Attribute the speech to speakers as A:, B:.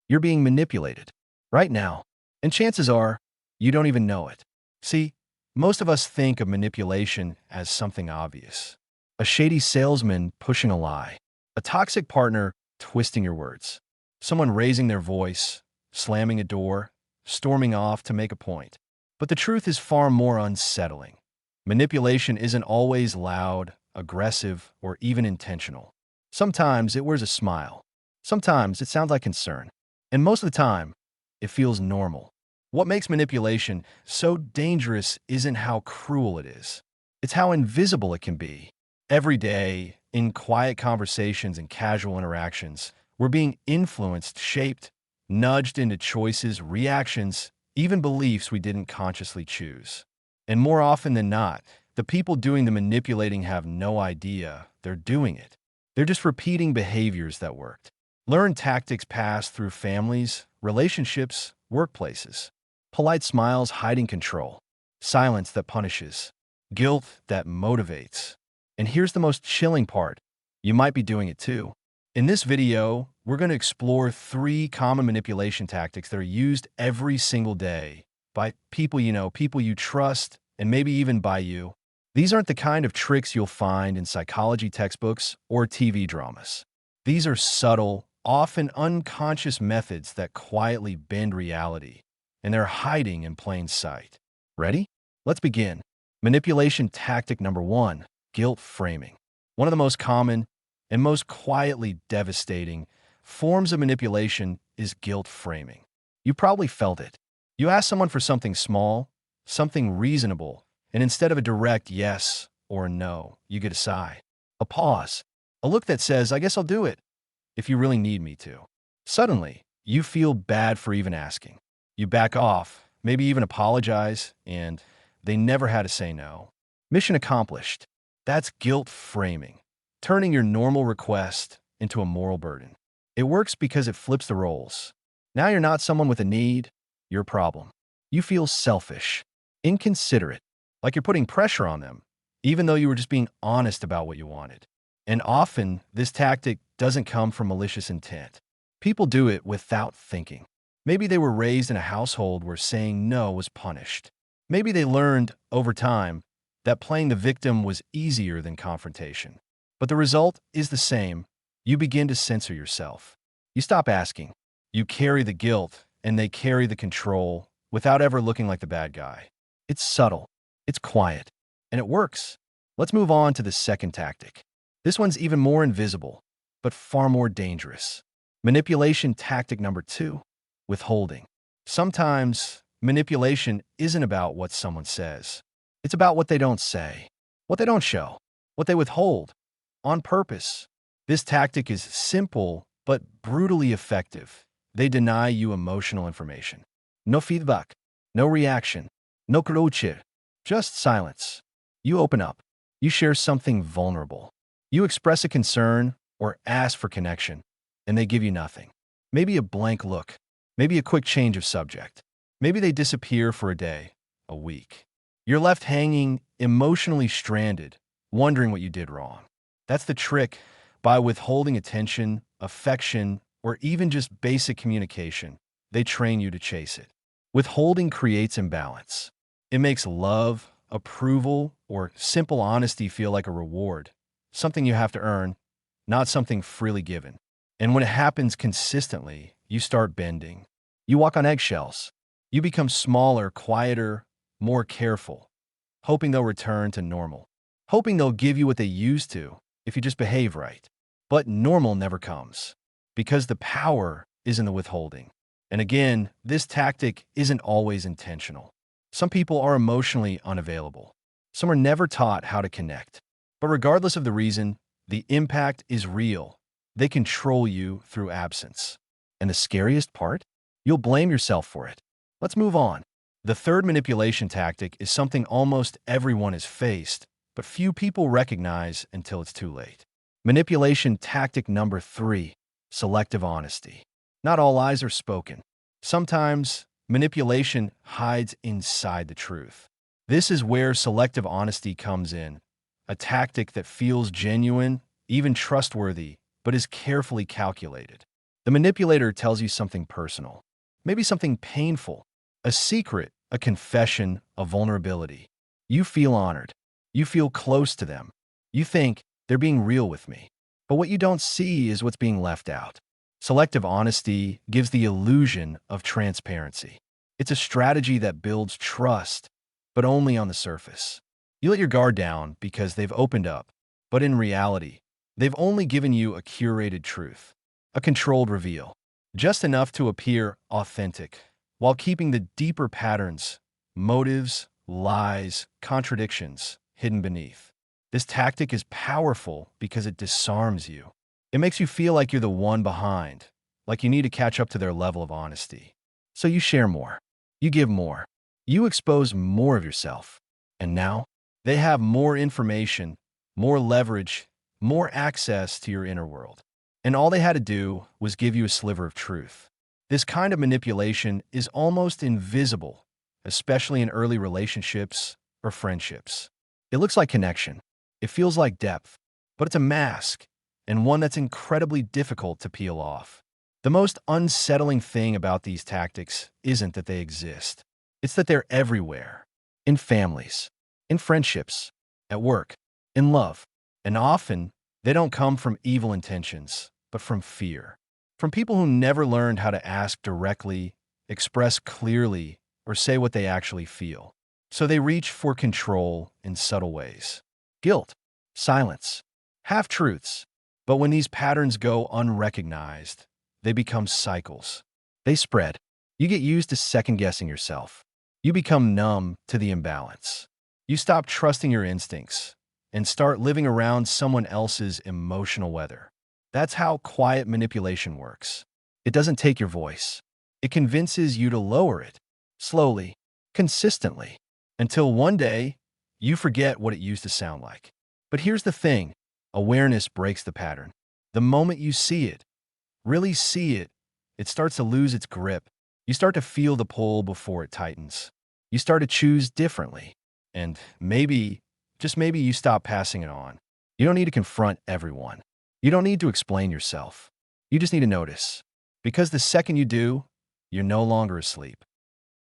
A: You're being manipulated right now, and chances are you don't even know it. See, most of us think of manipulation as something obvious. A shady salesman pushing a lie, a toxic partner twisting your words, someone raising their voice, slamming a door, storming off to make a point. But the truth is far more unsettling. Manipulation isn't always loud, aggressive, or even intentional. Sometimes it wears a smile. Sometimes it sounds like concern. And most of the time, it feels normal. What makes manipulation so dangerous isn't how cruel it is. It's how invisible it can be. Every day, in quiet conversations and casual interactions, we're being influenced, shaped, nudged into choices, reactions, even beliefs we didn't consciously choose. And more often than not, the people doing the manipulating have no idea they're doing it. They're just repeating behaviors that worked. Learned tactics passed through families, relationships, workplaces. Polite smiles hiding control. Silence that punishes. Guilt that motivates. And here's the most chilling part. You might be doing it too. In this video, we're going to explore 3 common manipulation tactics that are used every single day by people you know, people you trust, and maybe even by you. These aren't the kind of tricks you'll find in psychology textbooks or TV dramas. These are subtle, often unconscious methods that quietly bend reality, and they're hiding in plain sight. Ready? Let's begin. Manipulation tactic number 1, guilt framing. One of the most common and most quietly devastating forms of manipulation is guilt framing. You probably felt it. You ask someone for something small, something reasonable, and instead of a direct yes or no, you get a sigh, a pause, a look that says, I guess I'll do it if you really need me to. Suddenly, you feel bad for even asking. You back off, maybe even apologize, and they never had to say no. Mission accomplished. That's guilt framing, turning your normal request into a moral burden. It works because it flips the roles. Now you're not someone with a need, you're a problem. You feel selfish, inconsiderate, like you're putting pressure on them, even though you were just being honest about what you wanted. And often, this tactic doesn't come from malicious intent. People do it without thinking. Maybe they were raised in a household where saying no was punished. Maybe they learned, over time, that playing the victim was easier than confrontation. But the result is the same. You begin to censor yourself. You stop asking. You carry the guilt, and they carry the control without ever looking like the bad guy. It's subtle. It's quiet. And it works. Let's move on to the second tactic. This one's even more invisible, but far more dangerous. Manipulation tactic number 2, withholding. Sometimes, manipulation isn't about what someone says. It's about what they don't say, what they don't show, what they withhold, on purpose. This tactic is simple, but brutally effective. They deny you emotional information. No feedback, no reaction, no closure, just silence. You open up. You share something vulnerable. You express a concern or ask for connection, and they give you nothing. Maybe a blank look, maybe a quick change of subject. Maybe they disappear for a day, a week. You're left hanging, emotionally stranded, wondering what you did wrong. That's the trick. By withholding attention, affection, or even just basic communication, they train you to chase it. Withholding creates imbalance. It makes love, approval, or simple honesty feel like a reward, something you have to earn, not something freely given. And when it happens consistently, you start bending. You walk on eggshells. You become smaller, quieter, more careful, hoping they'll return to normal, hoping they'll give you what they used to if you just behave right. But normal never comes, because the power is in the withholding. And again, this tactic isn't always intentional. Some people are emotionally unavailable. Some are never taught how to connect. But regardless of the reason, the impact is real. They control you through absence. And the scariest part? You'll blame yourself for it. Let's move on. The third manipulation tactic is something almost everyone has faced, but few people recognize until it's too late. Manipulation tactic number 3, selective honesty. Not all lies are spoken. Sometimes, manipulation hides inside the truth. This is where selective honesty comes in, a tactic that feels genuine, even trustworthy, but is carefully calculated. The manipulator tells you something personal, maybe something painful, a secret, a confession, a vulnerability. You feel honored. You feel close to them. You think they're being real with me. But what you don't see is what's being left out. Selective honesty gives the illusion of transparency. It's a strategy that builds trust, but only on the surface. You let your guard down because they've opened up, but in reality, they've only given you a curated truth, a controlled reveal, just enough to appear authentic, while keeping the deeper patterns, motives, lies, contradictions hidden beneath. This tactic is powerful because it disarms you. It makes you feel like you're the one behind, like you need to catch up to their level of honesty. So you share more. You give more. You expose more of yourself. And now, they have more information, more leverage, more access to your inner world. And all they had to do was give you a sliver of truth. This kind of manipulation is almost invisible, especially in early relationships or friendships. It looks like connection. It feels like depth, but it's a mask, and one that's incredibly difficult to peel off. The most unsettling thing about these tactics isn't that they exist. It's that they're everywhere. In families, in friendships, at work, in love. And often, they don't come from evil intentions, but from fear. From people who never learned how to ask directly, express clearly, or say what they actually feel. So they reach for control in subtle ways. Guilt, silence, half-truths. But when these patterns go unrecognized, they become cycles. They spread. You get used to second-guessing yourself. You become numb to the imbalance. You stop trusting your instincts and start living around someone else's emotional weather. That's how quiet manipulation works. It doesn't take your voice. It convinces you to lower it, slowly, consistently, until one day, you forget what it used to sound like. But here's the thing. Awareness breaks the pattern. The moment you see it, really see it, it starts to lose its grip. You start to feel the pull before it tightens. You start to choose differently. And maybe, just maybe, you stop passing it on. You don't need to confront everyone. You don't need to explain yourself. You just need to notice. Because the second you do, you're no longer asleep.